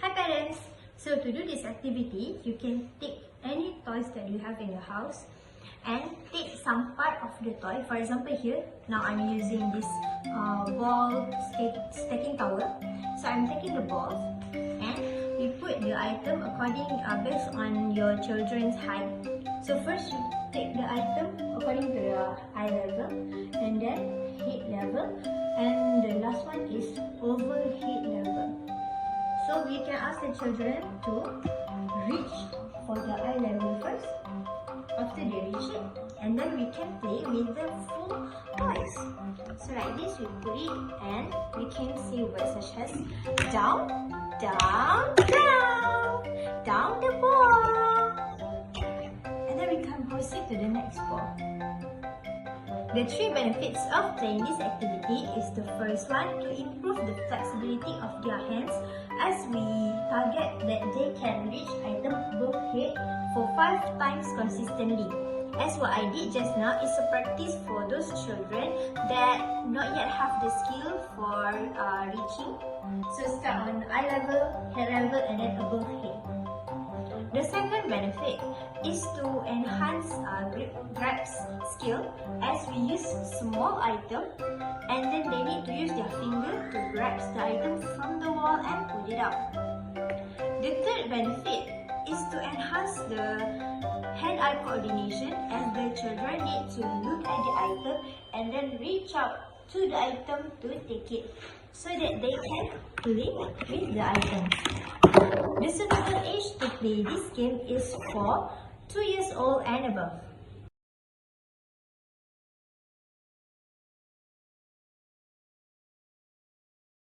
Hi parents! So to do this activity, you can take any toys that you have in your house and take some part of the toy. For example here, now I'm using this ball stacking tower. So I'm taking the balls and we put the item according based on your children's height. So first you take the item according to the eye level and then head level, and the last one is over head level. So we can ask the children to reach for the eye level first. After they reach it, and then we can play with the full toys. So like this, we put it and we can see words such as down, down, down, down the ball. And then we can proceed to the next ball. The 3 benefits of playing this activity is the first one, to improve the flexibility of their hands, as we target that they can reach item above head for 5 times consistently. As what I did just now is a practice for those children that not yet have the skill for reaching. So start on eye level, head level, and then above head. The second benefit is to enhance grab skill, as we use small item and then they need to use their finger to grab the item from the wall and pull it out. The third benefit is to enhance the hand-eye coordination, as the children need to look at the item and then reach out to the item to take it, so that they can play with the item. The suitable age to play this game is for 2 years old and above.